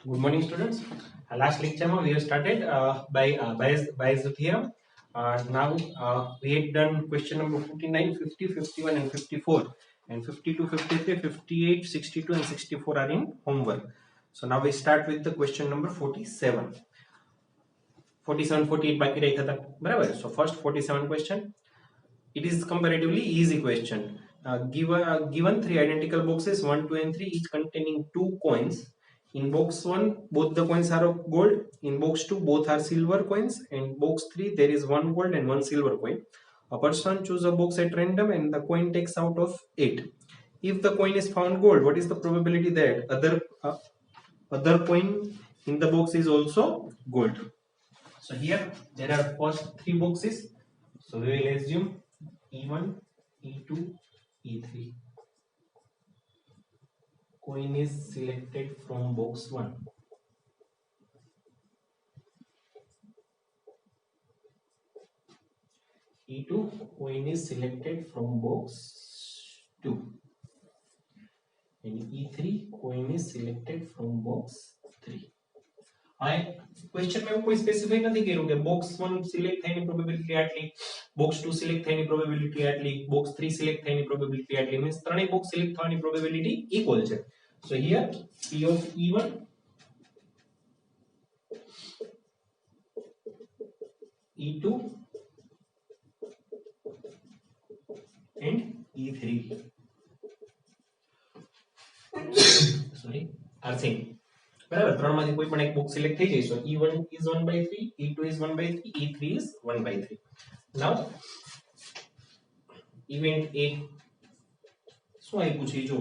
Good morning, students. Last lecture we have started Bayes' theorem. Now we had done question number 49, 50, 51 and 54, and 52, 53, 58, 62 and 64 are in homework. So now we start with the question number 47. 47, 48 बाकी रखा था बराबर. So first 47 question. It is comparatively easy question. Given three identical boxes 1, 2 and 3 each containing two coins. In box 1 both the coins are of gold. In box 2 both are silver coins. In box 3 there is one gold and one silver coin. A person chooses a box at random and the coin takes out of it. If the coin is found gold, what is the probability that other coin in the box is also gold? So here there are first three boxes. So we will assume E1, E2, E3. Coin is selected from box 1. E2 coin is selected from box 2. And E3 coin is selected from box 3. Question में कोई specify નથી કર્યું કે box 1 select થઈની probability આટલી, box 2 select થઈની probability આટલી, box 3 select થઈની probability આટલી, means ત્રણેય box select થવાની પ્રોબેબિલિટી ઇક્વલ છે. સો here P of E1 E2 and E3 sorry are same. બરાબર, ત્રણમાંથી કોઈ પણ એક બોક્સ સિલેક્ટ થઈ જાય. સો E1 is 1/3, E2 is 1/3, E3 is 1/3. Now event A શું આપ્યું છે જો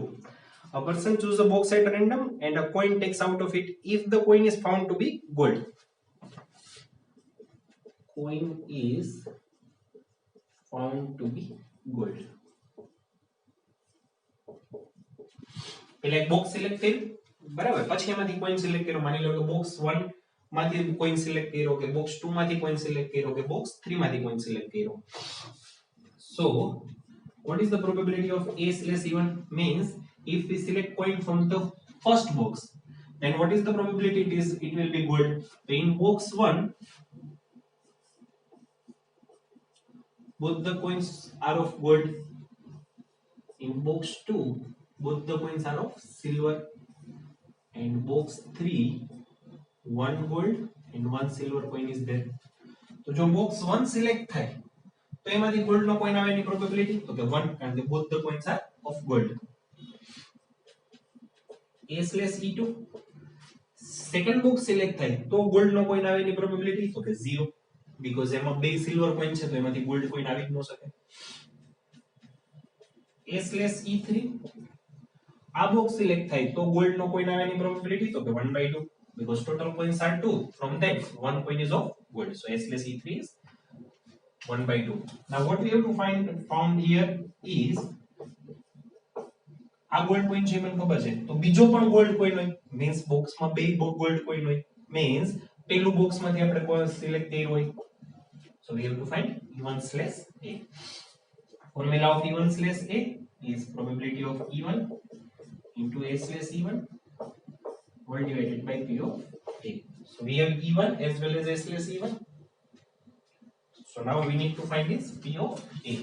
a person choose a box at random and a coin takes out of it if the coin is found to be gold. Coin is found to be gold. પેલા એક box select કર્યું બરાબર, પછી એમાંથી કોઈન સિલેક્ટ કર્યો. માની લો કે box 1 માંથી કોઈન સિલેક્ટ કર્યો, કે બોક્સ 2 માંથી કોઈન સિલેક્ટ કર્યો, કે બોક્સ 3 માંથી કોઈન સિલેક્ટ કર્યો. So what is the probability of A/E1? Means if we select coin from the first box, then what is the probability it will be gold? In box 1 both the coins are of gold. In box 2 both the coins are of silver. And box 3 one gold and one silver coin is there. तो जो box 1 select થાય તો એમાંથી gold નો coin આવેની probability તો કે 1, and both the coins are of gold. A/E2 second box select થાય તો gold નો coin આવેની probability તો કે 0, because એમાં બે silver coin છે તો એમાંથી gold coin આવી જ ન શકે. A/E3 આ બોક્સ સિલેક્ટ થાય તો ગોલ્ડ નો કોઈન આવેની પ્રોબેબિલિટી તો કે 1/2, because total coins are 2, from that one coin is of gold. So S/E3 is 1/2. Now what we have to found here is આ ગોલ્ડ કોઈન છે મને ખબર છે તો બીજો પણ ગોલ્ડ કોઈન હોય, મીન્સ બોક્સ માં બે ગોલ્ડ કોઈન હોય, મીન્સ પેલું બોક્સ માંથી આપણે કોઈ સિલેક્ટ કર્યું હોય. So we have to find E1/A. Formula of E1/A is probability of E1 into A/E1 all divided by P of A. So we have E1 as well as A/E1. So now we need to find is P of A.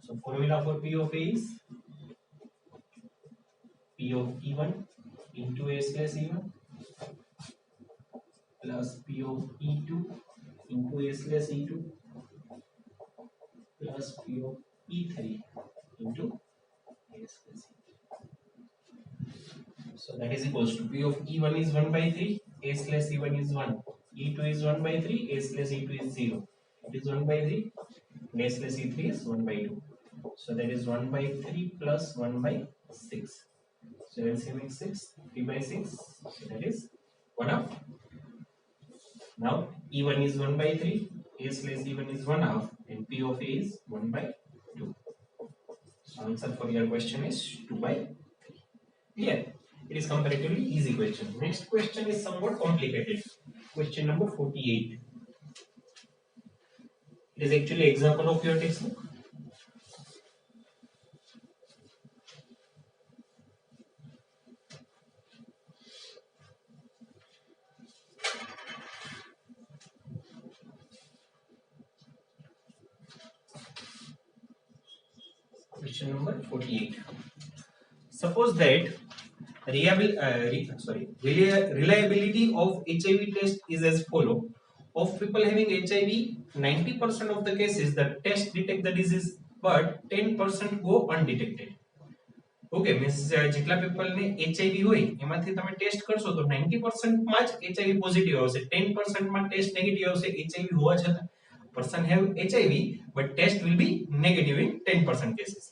So formula for P of A is P of E1 into A/E1 plus P of E2 into A/E2 plus P of E3 into A/E3. So that is equals to P of E1 is 1/3, A/E1 is 1, E2 is 1/3, A/E2 is 0. It is 1/3, and A/E3 is 1/2. So that is 1/3 plus 1/6. So LCM is 6, 3/6. So that is 1/2. Now E1 is 1/3, A/E1 is 1/2, and P of A is 1/2. So answer for your question is 2/3. Clear? It is comparatively easy question. Next question is somewhat complicated. Question number 48. It is actually example of your textbook. Question number 48. Suppose that reliability of HIV test is as follow. Of people having HIV, 90% of the cases the test detect the disease, but 10% go undetected. Okay means જેટલા people ને HIV હોય એમાંથી તમે test કરશો તો 90% માં જ HIV positive આવશે, 10% માં ટેસ્ટ નેગેટિવ આવશે એચઆઈવી હોવા છતાં. person have HIV but test will be negative in 10% cases.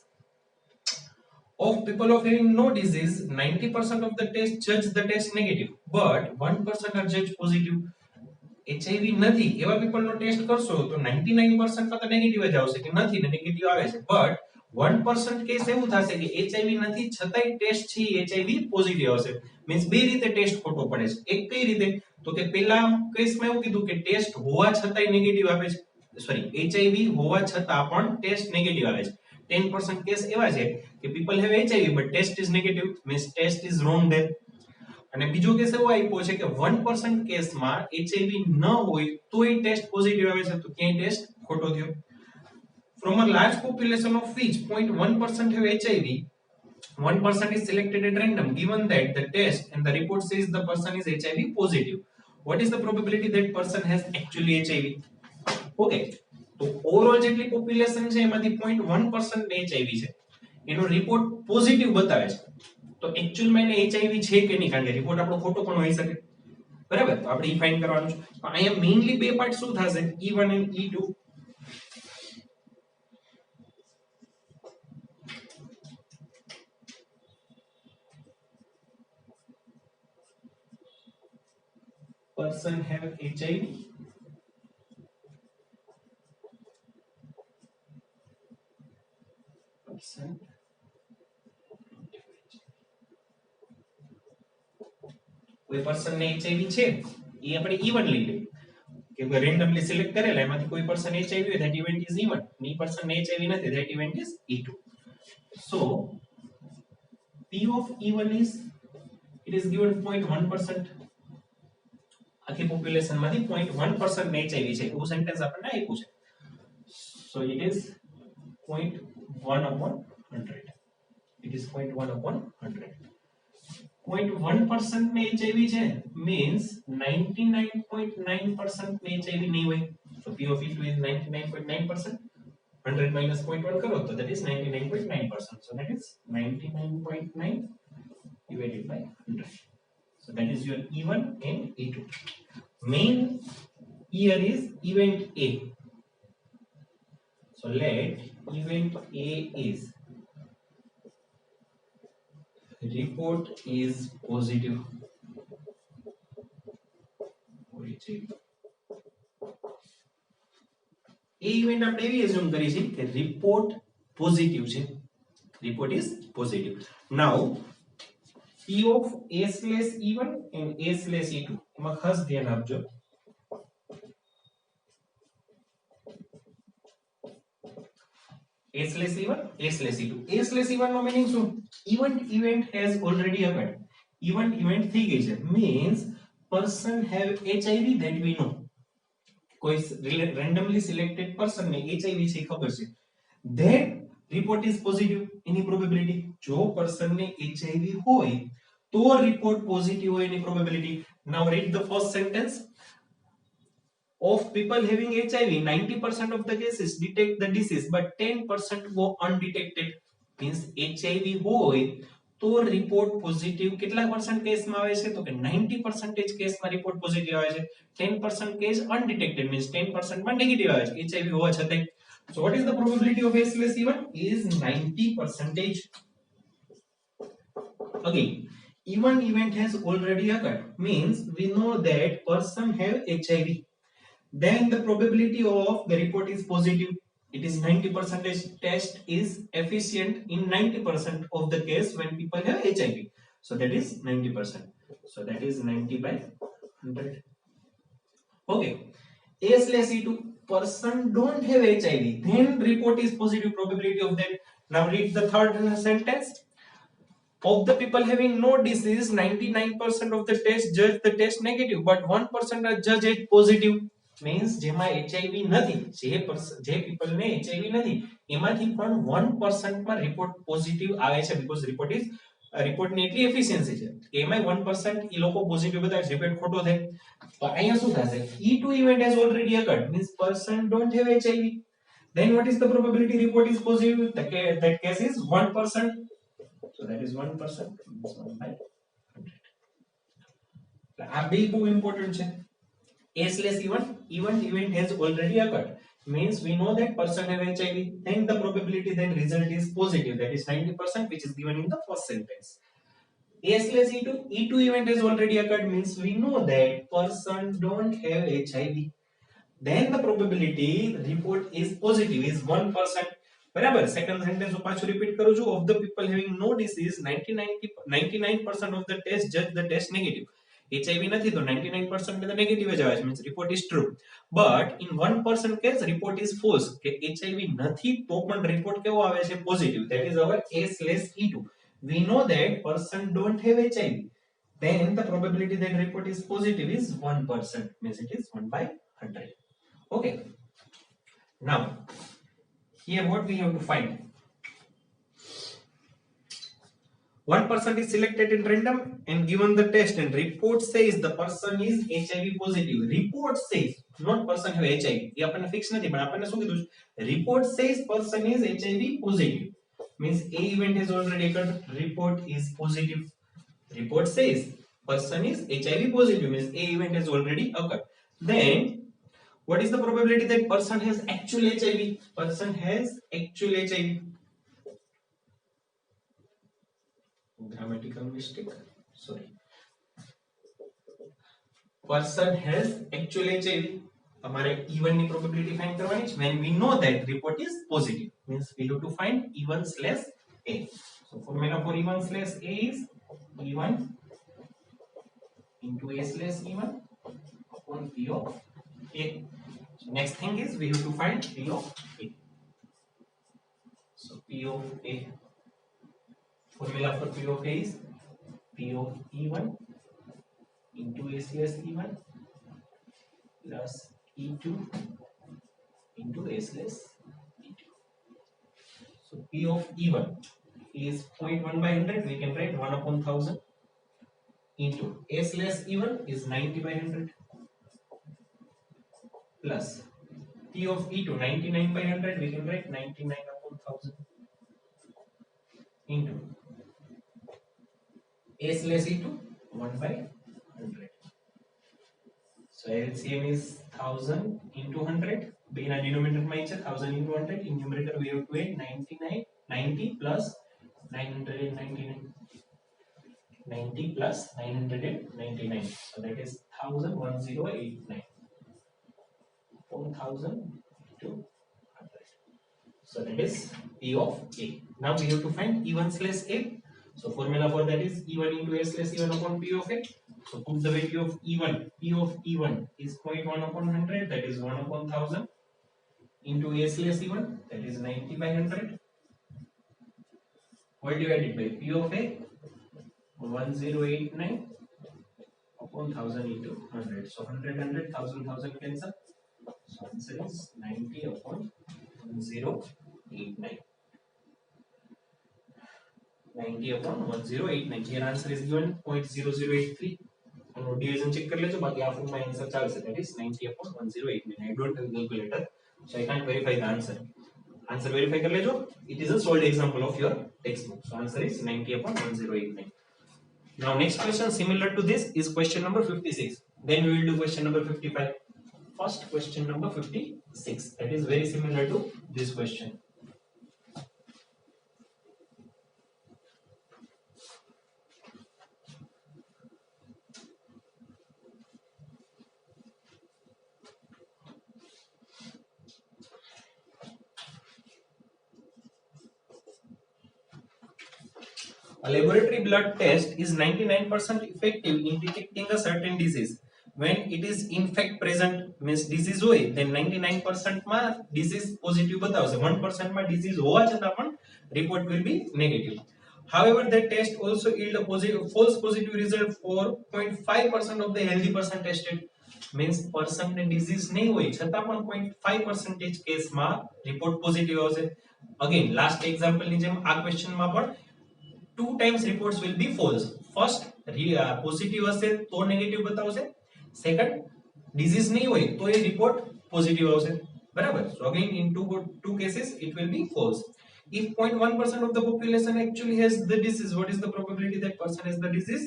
Of people of having no disease, 90% of the test judge the test negative but 1% are judged positive. HIV નથી એવા people નો test કરશો તો 99% માં તો negative જ આવશે કે નથી ને નેગેટિવ આવે છે, but 1% કેસ એવું થશે કે HIV નથી છતાંય ટેસ્ટ છે HIV પોઝિટિવ આવશે. મીન્સ બે રીતે ટેસ્ટ ખોટો પડે છે. એક કઈ રીતે તો કે પહેલા કેસમાં એવું કીધું કે ટેસ્ટ હોવા છતાંય નેગેટિવ આવે છે, સોરી HIV હોવા છતાં પણ ટેસ્ટ નેગેટિવ આવે છે. 10% કેસ એવા છે કે people have HIV but test is negative, means test is wrong there. અને બીજો કેસ એવો આપ્યો છે કે 1% કેસમાં HIV ન હોય તોય ટેસ્ટ પોઝિટિવ આવે છે, તો ક્યાંય ટેસ્ટ ખોટો થયો. From a large population of which 0.1% have HIV, 1% is selected at random given that the test and the report says the person is HIV positive. What is the probability that person has actually HIV? Okay, તો overall જેટલી population છે એમાંથી 0.1% ને HIV છે, એનો report positive બતાવે છે, તો એક્ચ્યુઅલમાં એને HIV છે કે નહીં, કારણ કે રિપોર્ટ આપણો ખોટો પણ હોઈ શકે, બરાબર. તો આપણે ઈ ફાઇન્ડ કરવાનું છે. તો અહીંયા મેઇનલી બે પાર્ટ શું થશે, E1 and E2. person have HIV, person કોઈ પર્સન ને HIV છે એ આપણે E1 લઈ લઈએ કે રેન્ડમલી સિલેક્ટ કરેલા એમાંથી કોઈ પર્સન HIV હોય that event is E1, ની પર્સન ને HIV નથી that event is E2. So P of E1 is, it is given 0.1%. આખી પોપ્યુલેશન માંથી 0.1% ને HIV છે એવું સેન્ટેન્સ આપણને આપ્યું છે. So it is 0.1/100. It is 0.1/100. 0.1% ને HIV છે means 99.9% ને HIV નહીં હોય. So P of E2 is 99.9%. 100 minus 0.1 કરો તો that is 99.9%. So that is 99.9 divided by 100. So that is your E1 and E2. Main here is event A. So let event A is report is positive for HIV. A event આપણે એવી assume કરી છે કે report positive છે, report is positive. Now P of A/E1 and A/E2 એમાં ખાસ ધ્યાન આપજો. A/E1 A/E2. A/E1 નો મીનિંગ શું, event has already occurred, event થઈ ગઈ છે, means person have HIV that we know. કોઈ randomly selected person ને HIV છે ખબર છે, then report is positive, any probability જો person ને HIV હોય તો report positive હોય એની probability. Now read the first sentence. Of people having HIV, 90% of the cases detect the disease but 10% go undetected. Means HIV હોય તો report positive કેટલા percent કેસમાં આવે છે તો કે 90% કેસમાં report positive આવે છે, 10% કેસ undetected means 10% માં negative આવે છે HIV હોવા છતાંય. So what is the probability of A/E1 is 90%. Again, even event has already occurred means we know that person have HIV, then the probability of the report is positive, it is 90%. Test is efficient in 90% of the case when people have HIV, so that is 90%. So that is 90/100. Okay, A/E2, person don't have HIV, then report is positive, probability of that. Now read the third sentence. Of the people having no disease, 99% of the test judge the test negative but 1% are judged it positive. Means જેમાં HIV નથી, જે people ને HIV નથી એમાંથી પણ 1% માં report positive આવે છે, બીકોઝ રિપોર્ટ ની એટલી એફિશિયન્સી છે કે એમાં 1% ઈ લોકો પોઝિટિવ બતાવે છે, રિપોર્ટ ખોટો થાય તો અહીંયા શું થશે, E2 event has already occurred means person don't have HIV, then what is the probability report is positive, that case is 1%, so that is 1% means 1/100. આ બે બહુ ઇમ્પોર્ટન્ટ છે. event has already occurred means we know that person have HIV, then the probability that result is positive, that is 90%, which is given in the first sentence. E2 event has already occurred means we know that person don't have HIV, then the probability report is positive is 1%. બરાબર. Second sentence હું પાછું repeat કરું છું, of the people having no disease 99% of the test judge the test negative. HIV નથી તો 99% ને તો negative જ આવે છે, means report is true, but in 1% case report is false, કે HIV નથી તો પણ રિપોર્ટ કેવો આવે છે, positive, that is our A/E2. we know that person don't have HIV, then the probability that report is positive is 1%, means it is 1/100. Okay, now here what we have to find, 1% is selected in random and given the test and report says the person is HIV positive. Report says, not person have HIV. ये अपने fix नहीं, but अपने શું કીધું, report says person is HIV positive. Means A event has already occurred. Report is positive. Report says person is HIV positive. Means A event has already occurred. Then what is the probability that person has actual HIV? Person has actual HIV. Grammatical mistake. Sorry. Person has actual HIV. हमारे even ની probability find करवानी है. When we know that report is positive, means we have to find E1 slash A. So formula for E1 slash A is E1 into A slash E1 upon P of A. So next thing is we have to find P of A. So P of A. Formula for P of A is P of E1 into A slash E1 plus E2 into A slash E2. So P of E1 is 0.1/100. We can write 1/1000 into A slash E1 is 90/100 plus P of E2 99/100. We can write 99/1000 into A slash E2 1/100. So LCM is 1000 into 100. Being a denominator my 1000 into 100. In numerator we have to add 90 plus 999. 90 plus 999. So that is 1089. 1000 to 100. So that is P of A. Now we have to find E1 slash A. So formula for that is E1 into A slash E1 upon P of A. So put the value of E1. P of E1 is 0.1/100. That is 1/1000 into A slash E1. That is 90/100. All divided by P of A 1089 upon 1000 into 100. So 100 1000 cancel. So answer is 90 upon 1089. 90 upon 1089. Here answer is given 0.0083. Division check कर लेजो, बाकी आप my answer चालશે, that is 90 upon 1089. I don't have calculator, so I can't verify the answer. Answer verify कर लेजो. It is a solved example of your textbook. So answer is 90 upon 1089. Now next question similar to this is question number 56. Then we will do question number 55. First question number 56. That is very similar to this question. A laboratory blood test is 99% effective in detecting a certain disease. When it is in fact present, means disease હોય, then 99% માં disease positive બતાવશે, 1% માં disease હોવા છતાં પણ report will be negative. However, the test also yield a false positive result for 0.5% of the healthy person tested. Means પર્સનને disease નહીં હોય છતાં પણ 0.5% કેસમાં રિપોર્ટ પોઝિટિવ આવશે. અગેન લાસ્ટ એક્ઝામ્પલની જેમ આ ક્વેશ્ચનમાં પણ two times reports will be false. First positive હશે તો નેગેટિવ બતાવશે, સેકન્ડ ડિઝીઝ નહીં હોય તો એ રિપોર્ટ પોઝિટિવ આવશે. બરાબર. So again in two cases it will be false. If 0.1% of the population actually has the disease, what is the probability that person has the disease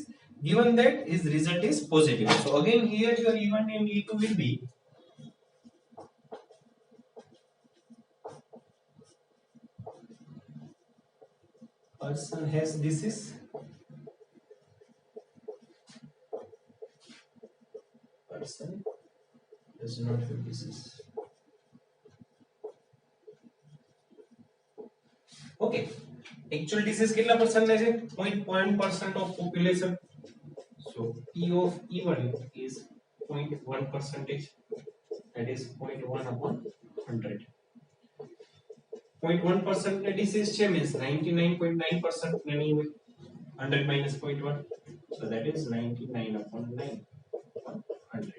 given that his result is positive? So again here your E1 and E2 will be person has disease, person does not have disease. Okay, actual disease કેટલા percent છે? 0.1% of population. So P of E1 is 0.1%, that is 0.1 upon 100. 0.1% ને disease છે means 99.9% ને નહીં હોય. 100 minus 0.1, so that is 99 upon 9 upon 100.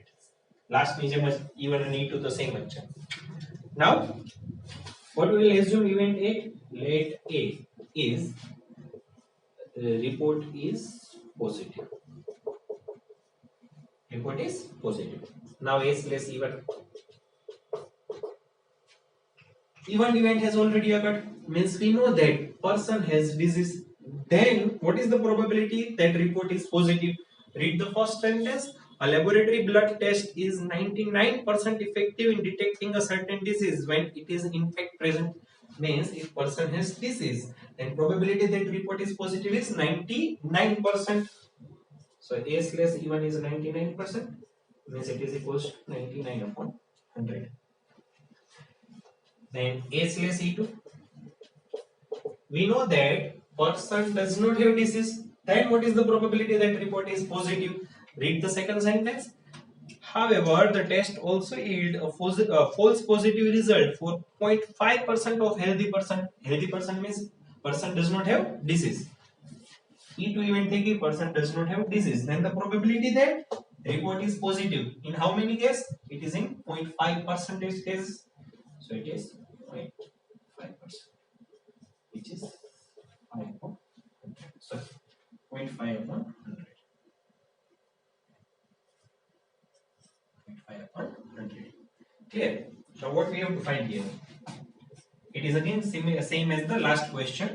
Last ની જેમ જ E1 અને E2 તો same જ છે. Now what we will assume event A, let A is report is positive. Report is positive. Now A slash E1. E1 event has already occurred, means we know that person has disease. Then what is the probability that report is positive? Read the first sentence. A laboratory blood test is 99% effective in detecting a certain disease when it is in fact present. Means if person has disease, then probability that report is positive is 99%. So A slash E1 is 99%, means it is equals to 99 upon 100. Then A slash E2, we know that person does not have disease. Then what is the probability that report is positive? Read the second sentence. However, the test also yield a false positive result for 0.5% of healthy person. Healthy person means person does not have disease. E2 event thinking person does not have disease. Then the probability that report is positive in how many cases? It is in 0.5% cases. So it is 0.5%, which is 5 upon 100. Sorry, 0.5 upon 100. 0.5 upon 100. Clear? So what we have to find here? It is again same as the last question.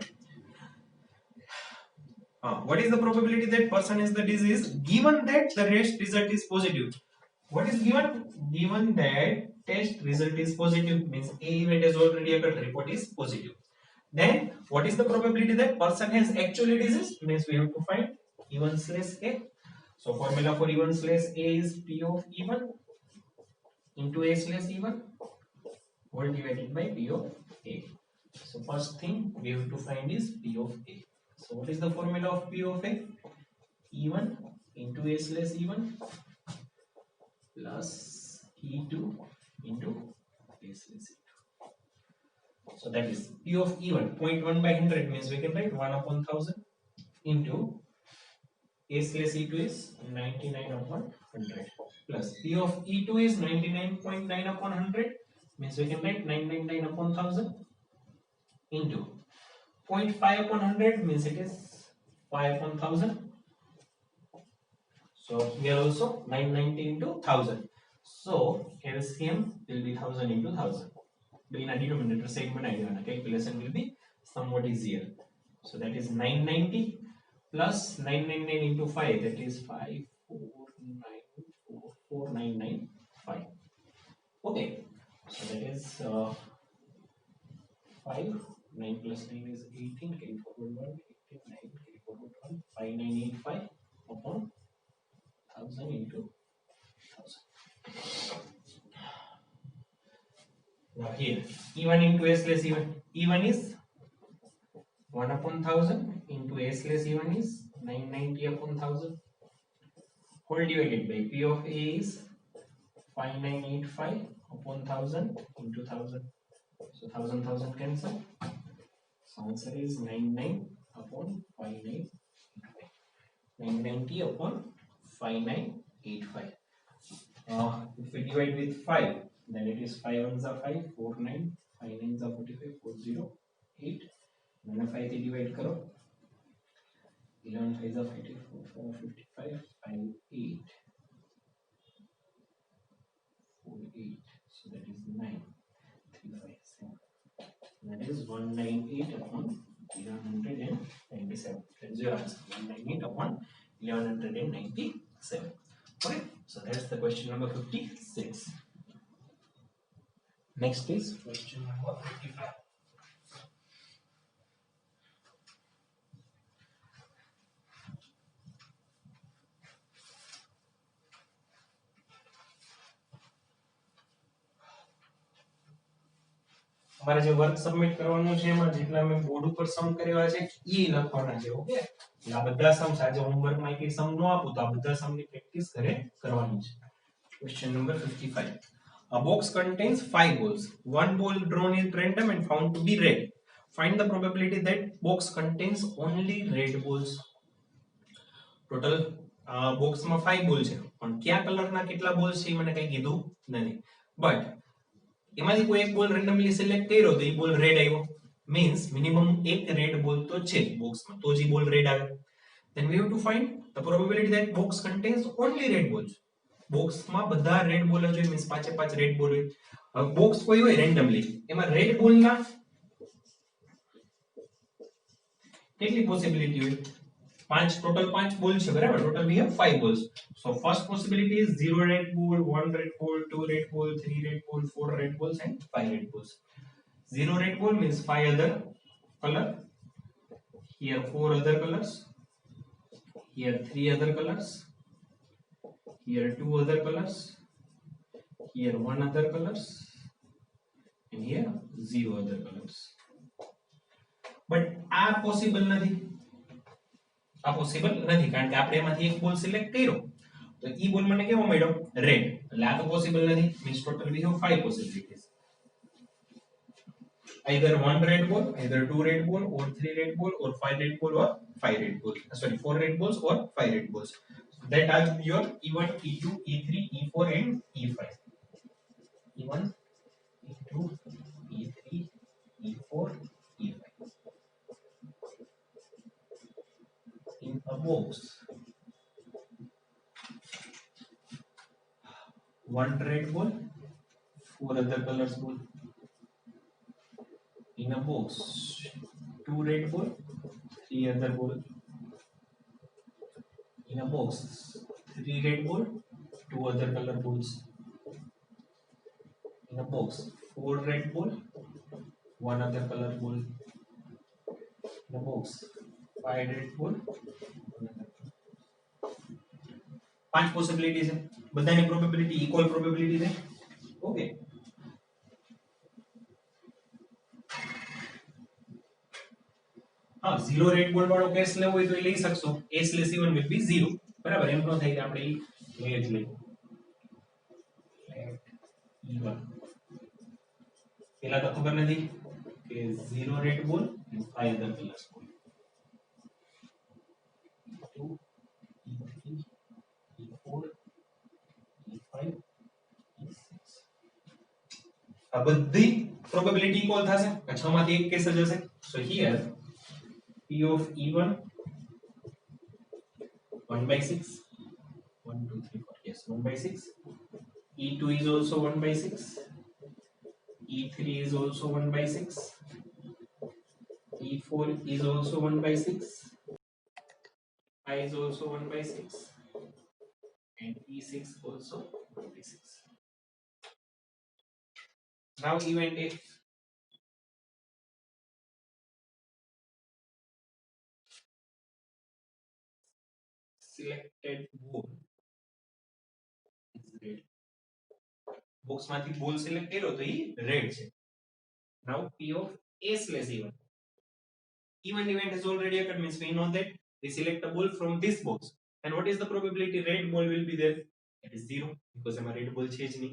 What is the probability that person has the disease given that the test result is positive? What is given? Given that test result is positive, means A event has already occurred, report is positive. Then what is the probability that person has actually disease? Means we have to find E1 slash A. So formula for E1 slash A is P of E1 into A slash E1 whole divided by P of A. So first thing we have to find is P of A. So what is the formula of P of A? E1 into A slash E1 plus E2 into A slash E2. So that is P of E1 0.1 by 100, means we can write 1 upon 1000 into A slash E2 is 99 upon 100 plus P of E2 is 99.9 upon 100, means we can write 999 upon 1000 into 0.5 upon 100, means it is 5 upon 1000. So here also 990 into 1000. So LCM will be 1000 into 1000. The denominator same banana calculation will be somewhat easier. So that is 990 plus 999 into 5, that is 54945. Okay, so that is 5, 9 plus 9 is 18, carry forward 1, 18, 9, carry forward 1, 5985 upon 1000 into 1000. Now here, E1 into A slash E1. E1 is 1 upon 1000 into A slash E1 is 990 upon 1000. Whole divided by P of A is 5985 upon 1000 into 1000. So 1000 cancel. So answer is 99 upon 5985. 990 upon 5985. If we divide with 5, then it is 5 ones are 5, 4 9, 5 nines are 45, 4 0, 8. Then 5 થી divide કરો, 11 5s are 54, 4 55, 5 8, 4 8. So that is 9, 3 5 7. That is 198 upon 1197. That is your answer. 198 upon 1197. Okay. So that's the question number 56. Next is question number 55. તમારે જે work submit કરવાનું છે એમાં જેટલા મેં board ઉપર સમ કર્યા છે ઈ લખવાના છે. ઓકે, આ બધા સમ આજે હોમવર્ક માં એક સમ નો આપું તો આ બધા સમ ની પ્રેક્ટિસ ઘરે કરવાની છે. Question number 55. A box contains 5 balls. One ball drawn is random and found to be red. Find the probability that box contains only red balls. Total box માં 5 ball છે પણ કયા કલર ના કેટલા balls છે એ મને કઈ કીધું નથી. But એમાંથી કોઈ એક બોલ રેન્ડમલી સિલેક્ટ કર્યો તો એ બોલ રેડ આવ્યો, મીન્સ મિનિમમ એક રેડ બોલ તો છે બોક્સમાં તો જ બોલ રેડ આવે. then we have to find the probability that box contains only red balls. બોક્સમાં બધા રેડ બોલ જ હોય, મીન્સ પાંચે પાંચ રેડ બોલ હોય. હવે બોક્સ કોઈ હોય રેન્ડમલી એમાં રેડ બોલ ના કેટલી પોસિબિલિટી હોય? પાંચ, ટોટલ 5 બોલ છે બરાબર. Total we have 5 balls. So first possibility is 0 red ball, 1 red ball, 2 red ball, 3 red ball, 4 red balls and 5 red balls. 0 red ball means 5 other color. Here 4 other colors. Here 3 other colors. Here 2 other colors. Here 1 other colors. And here 0 other colors. But આ possible નથી. આ possible નથી કારણ કે આપણે એમાંથી એક બોલ સિલેક્ટ કર્યો તો ઈ બોલ મને કેવો મળ્યો? રેડ. એટલે આ તો પોસિબલ નથી. Means total we have 5 possibilities. Either 1 red ball, either 2 red ball, or 3 red ball, or 5 red ball, or 5 red ball. Sorry, 4 red balls or 5 red balls. So that are your E1, E2, E3, E4 and E5. E1, E2, E3, E4, E5. In a box, 1 red ball, 4 other colors ball. In a box, 2 red ball, 3 other ball. In a box, 3 red ball, 2 other color balls. In a box, 4 red ball, 1 other color ball. In a box, 5 red ball, 1 other color. 5 possibilities है. બધાની probability equal probability है. Okay. हाँ, 0 red બોલ વાળો case લેવો હોય તો એ લઈ શકશો. s less e1 will be 0. બરાબર, એમ ન થાય કે આપણે ઈ લઈ જ લઈએ. let e1 પેલા તો ખબર નથી કે 0 રેડ બોલ and 5 other colors બોલ. E2, E3, E4, E5, E6. આ બધી પ્રોબેબિલિટી ઇક્વલ થશે. આ 6 માંથી એક કેસ જ હશે. So here P of E1 1 by 6. 1 2 3 4. Yes, 1 by 6. E2 is also 1 by 6. E3 is also 1 by 6. E4 is also 1 by 6. I is also 1 by 6. And E6 also 1 by 6. Now event A. Selected ball is red. Box માંથી ball select કર્યો તો ઈ red છે. Now P of A slash E1. E1 event has already occurred, means we know that we select a ball from this box. And what is the probability red ball will be there? It is 0 because એમાં red ball છે જ નહીં.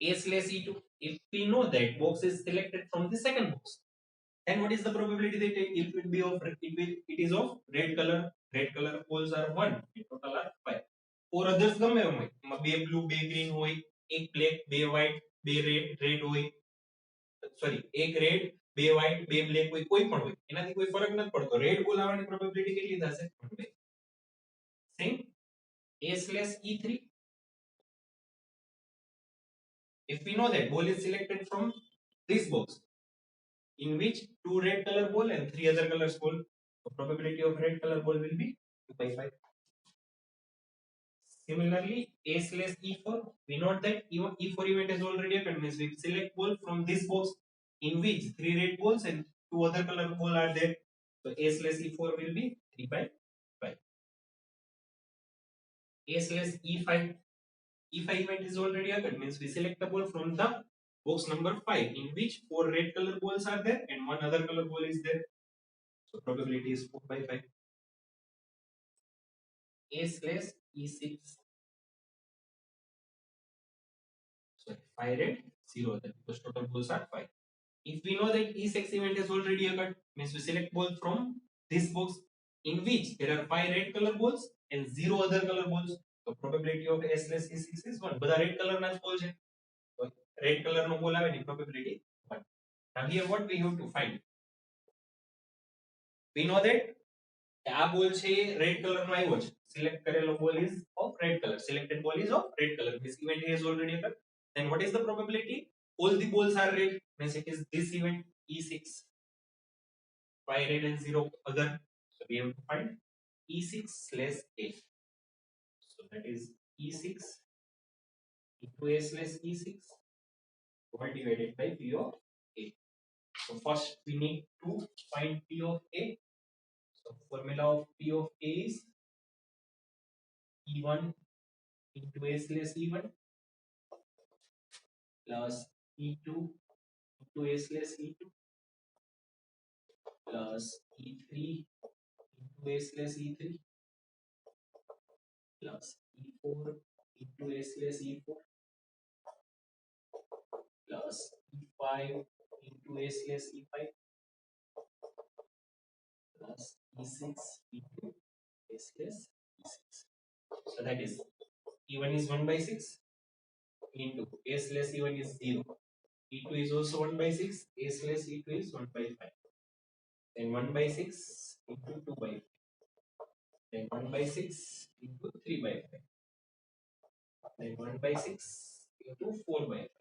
A slash E2. If we know that box is selected from the second box, then what is the probability that it will be of it is of red color? Red color balls are 1. In total are 5. Four others ગમે એમ હોય, એમાં બે blue બે green હોય, એક black બે white બે રેડ હોય, સોરી એક રેડ બે વ્હાઇટ બે બ્લેક હોય, કોઈ પણ હોય એનાથી કોઈ ફરક નથી પડતો. રેડ બોલ આવવાની પ્રોબેબિલિટી કેટલી થશે? Same a/e3. if we know that ball is selected from this box in which two red color ball and three other colors ball, the probability of red color ball will be 2/5. Similarly, a/e4, we note that even e4 event has already happened, means we select ball from this box in which three red balls and two other color ball are there. So a/e4 will be 3/5. a/e5, e5 event is already happened, means we select the ball from the box number 5 in which four red color balls are there and one other color ball is there. So probability is 4/5. a/e6, sorry, 5 red, 0 other, because total balls are 5. If we know that E6 event has already occurred, means we select ball from this box in which there are 5 red color balls and 0 other color balls. So probability of S/E6 is 1. બધા red color ના જ ball છે. So red color નો ball આવે ની probability 1. Now here what we have to find? We know that આ ball છે red color નો આવ્યો છે. Select કરેલો ball is of red color. Selected ball is of red color. This event has already occurred. Then what is the probability? All the balls are red. Means it is this event E6. 5 red and 0 other. So we have to find E6/A. So that is E6 into A/E6 all divided by P of A. So first we need to find P of A. So formula of P of A is E1 into A/E1 plus E2 into A/E2 plus E3 into A/E3 plus E4 into A/E4 plus E5 into A/E5 plus E6 into A/E6. So that is E1 is 1/6 into A/E1 is 0. E2 is also 1/6. A/E2 is 1/5. Then 1/6 into 2/5. Then 1/6 into 3/5. Then 1/6 into 4/5.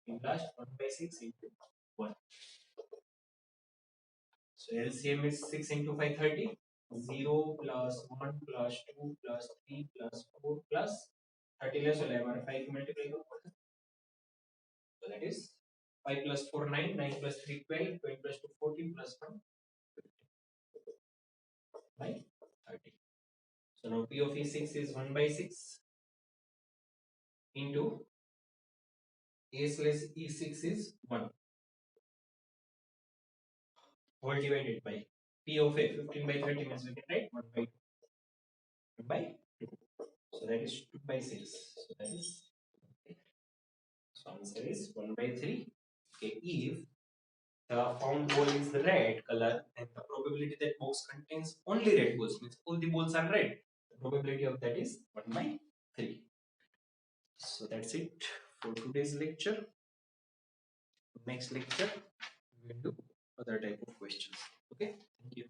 And last 1/6 into 1. So LCM is 6 into 5, 30. 0 plus 1 plus 2 plus 3 plus 4 plus 30 less or 5 multiply. So that is 5 plus 4 9, 9 plus 3 12, 12 plus 2 14 plus 1 by 30. So now P of E6 is 1/6 into A/E6 is 1 whole divided by P of A 15/30 means we can write 1/2. So that is 2/6. So that is, so answer is 1/3. Okay, if the found ball is the red color and the probability that box contains only red balls, means all the balls are red, the probability of that is 1/3. So that's it for today's lecture. Next lecture we will do other type of questions. Okay, thank you.